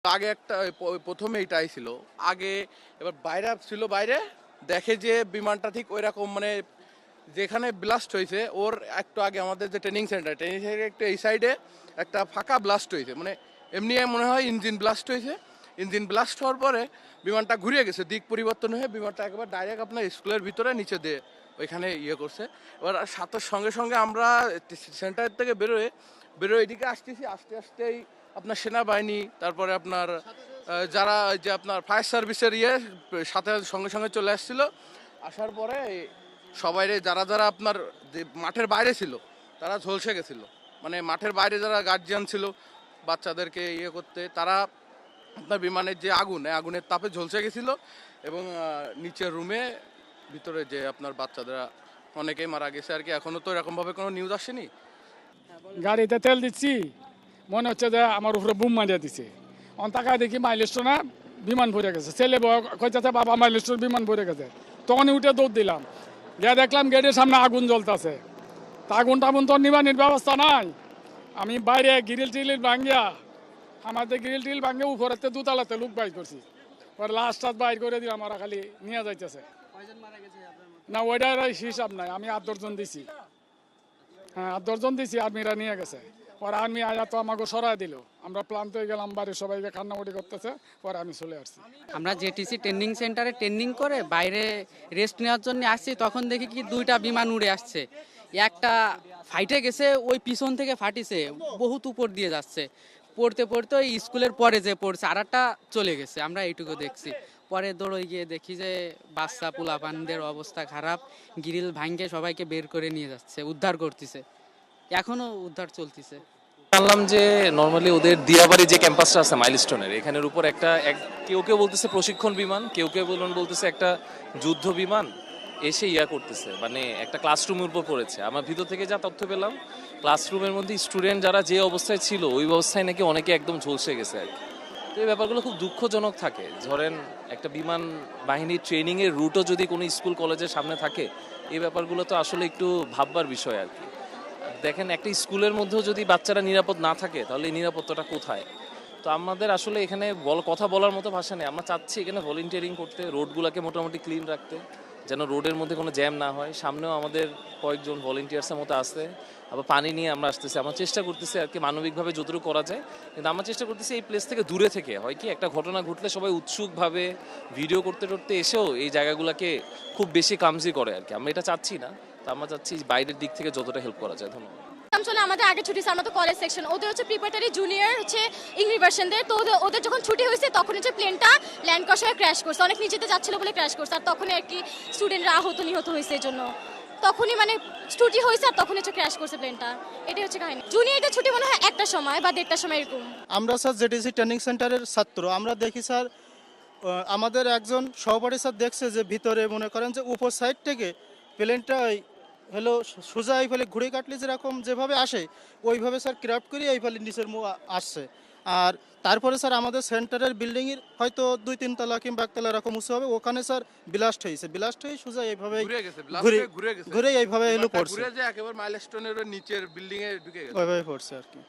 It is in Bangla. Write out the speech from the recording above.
আগে একটা প্রথমে এটাই ছিল আগে। এবার বাইরে ছিল, বাইরে দেখে যে বিমানটা ঠিক ওই রকম মানে যেখানে ব্লাস্ট হয়েছে ওর একটু আগে আমাদের যে ট্রেনিং সেন্টার একটু এই সাইডে একটা ফাঁকা ব্লাস্ট হয়েছে, মানে এমনি মনে হয় ইঞ্জিন ব্লাস্ট হয়েছে। ইঞ্জিন ব্লাস্ট হওয়ার পরে বিমানটা ঘুরিয়ে গেছে, দিক পরিবর্তন হয়ে বিমানটা একবার ডাইরেক্ট আপনার স্কুলের ভিতরে নিচে দিয়ে ওইখানে ইয়ে করছে। এবার সাথে সঙ্গে সঙ্গে আমরা সেন্টার থেকে বেরোয় এদিকে আসতেছি, আস্তে আস্তেই আপনার সেনাবাহিনী, তারপরে আপনার যারা যে আপনার ফায়ার সার্ভিসের সাথে সঙ্গে সঙ্গে চলে আসছিল। আসার পরে সবাই যারা যারা আপনার যে মাঠের বাইরে ছিল তারা ঝলসে গেছিল, মানে মাঠের বাইরে যারা গার্জিয়ান ছিল বাচ্চাদেরকে করতে, তারা আপনার বিমানের যে আগুনের তাপে ঝলসে গেছিল। এবং নিচের রুমে ভিতরে যে আপনার বাচ্চাদের অনেকেই মারা গেছে আর কি। এখনো তো এরকমভাবে কোনো নিউজ আসেনি। গাড়িতে তেল দিচ্ছি, মনে হচ্ছে যে আমার উপরে বুম মারিয়ে দিছে। টাকা দেখি মাইলস্টোনে বিমান ভরে গেছে। ছেলে কইতেছে বাবা মাইলস্টোন বিমান ভরে গেছে। তখনই উঠে দৌড় দিলাম, গিয়ে দেখলাম গেটের সামনে আগুন জ্বলতেছে। তা আগুন টাগুন তো নিবানির ব্যবস্থা নাই। আমি বাইরে গ্রিল টিল ভাঙ্গিয়া, আমাদের গ্রিল টিল ভাঙ্গে উপরেতে দুতলাতে লুক বাইর করছি। পরে লাস্ট বাইর করে দিলাম, আমরা খালি নিয়ে যাইতেছে। না ওইটার হিসাব নাই, আমি 8-10 দিছি। হ্যাঁ 8-10 দিছি, আর্মিরা নিয়ে গেছে। পরে আর্মি আয়া তো আমাকে সরাই দিল। আমরা প্লান্ট হয়ে গেলাম, বাড়ির সবাইকে কান্নাকাটি করতেছে। পরে আমি চলে আসছি। আমরা জেটিসি ট্রেনিং সেন্টারে ট্রেনিং করে বাইরে রেস্ট নেওয়ার জন্য আসছি, তখন দেখি কি 2টা বিমান উড়ে আসছে। একটা ফাইটে গেছে, ওই পিছন থেকে ফাটিছে, বহুত উপর দিয়ে যাচ্ছে। পড়তে পড়তে ওই স্কুলের পরে যে পড়ছে, আর একটা চলে গেছে। আমরা এইটুকু দেখছি। পরে দৌড়ে গিয়ে দেখি যে বাচ্চা পোলাপানদের অবস্থা খারাপ, গ্রিল ভাঙ্গে সবাইকে বের করে নিয়ে যাচ্ছে, উদ্ধার করতেছে, এখনো উদ্ধার চলতেছে। জানলাম যে নর্মালি ওদের দিয়াবাড়ি যে ক্যাম্পাসটা আছে মাইলস্টোনের, এখানের উপর কেউ কেউ বলতেছে প্রশিক্ষণ বিমান, কেউ কেউ বলতেছে একটা যুদ্ধ বিমান এসে করতেছে, মানে একটা ক্লাসরুমের উপর পড়েছে। আমার ভিতর থেকে যা তথ্য পেলাম, ক্লাসরুমের মধ্যে স্টুডেন্ট যারা যে অবস্থায় ছিল ওই অবস্থায় নাকি অনেকে একদম ঝলসে গেছে আর কি। তো এই ব্যাপারগুলো খুব দুঃখজনক থাকে। ধরেন একটা বিমান বাহিনীর ট্রেনিংয়ের রুটও যদি কোনো স্কুল কলেজের সামনে থাকে, এই ব্যাপারগুলো তো আসলে একটু ভাববার বিষয় আর কি। দেখেন একটা স্কুলের মধ্যেও যদি বাচ্চারা নিরাপদ না থাকে, তাহলে এই নিরাপত্তাটা কোথায়? তো আমাদের আসলে এখানে কথা বলার মতো ভাষা নেই। আমরা চাচ্ছি এখানে ভলেন্টিয়ারিং করতে, রোডগুলোকে মোটামুটি ক্লিন রাখতে, যেন রোডের মধ্যে কোনো জ্যাম না হয়। সামনেও আমাদের কয়েকজন ভলেন্টিয়ার্সের মতো আসতে, আবার পানি নিয়ে আমরা আসতেছি। আমরা চেষ্টা করতেছি আর কি মানবিকভাবে যতটুকু করা যায়, কিন্তু আমরা চেষ্টা করতেছি এই প্লেস থেকে দূরে থেকে। হয় কি একটা ঘটনা ঘটলে সবাই উৎসুকভাবে ভিডিও করতে করতে এসেও এই জায়গাগুলোকে খুব বেশি কামজি করে আর কি। আমরা এটা চাচ্ছি না। তো আমরা চাচ্ছি বাইরের দিক থেকে যতটা হেল্প করা যায়। ধন্যবাদ। চলে আমাদের আগে ছুটি, আমরা তো কলেজ সেকশন, ওদের হচ্ছে প্রিপারেটরি জুনিয়র হচ্ছে ইংলিশ ভার্সনদের। তো ওদের যখন ছুটি হয়েছে তখন হচ্ছে প্লেনটা ল্যান্ড করার সময় ক্র্যাশ করছে, অনেক নিচেতে যাচ্ছিল বলে ক্র্যাশ করছে। আর তখনই আর কি স্টুডেন্টরা আহত নিহত হয়েছে, এই জন্য তখনই মানে ছুটি হয়েছে আর তখন হচ্ছে ক্র্যাশ করছে প্লেনটা। এটাই হচ্ছে কাহিনী। জুনিয়রদের ছুটি মনে হয় 1টার সময় বা 1:30টার সময় এরকম। আমরা স্যার জেটিসি ট্রেনিং সেন্টারের ছাত্র, আমরা দেখি স্যার আমাদের একজন সহপাঠী স্যার দেখছে যে ভিতরে মনে করেন যে উপর সাইড থেকে প্লেনটা হলো সোজা এই ফলে ঘুরে কাটলে যেরকম যেভাবে আসে ওইভাবে স্যার ক্রাফট করে এই ফলে নিচের মুখ আসছে। আর তারপরে স্যার আমাদের সেন্টারের বিল্ডিংয়ের হয়তো 2-3 তলা কিংবা 1 তলা এরকম উঁচু হবে, ওখানে স্যার ব্লাস্ট হয়েছে। ব্লাস্ট হয়ে সোজা এইভাবে ঘুরে এইভাবে এলো পড়ছে, একেবারে মাইলস্টোনের নিচের বিল্ডিং এ ঢুকে গেছে, ওইভাবে পড়ছে আর কি।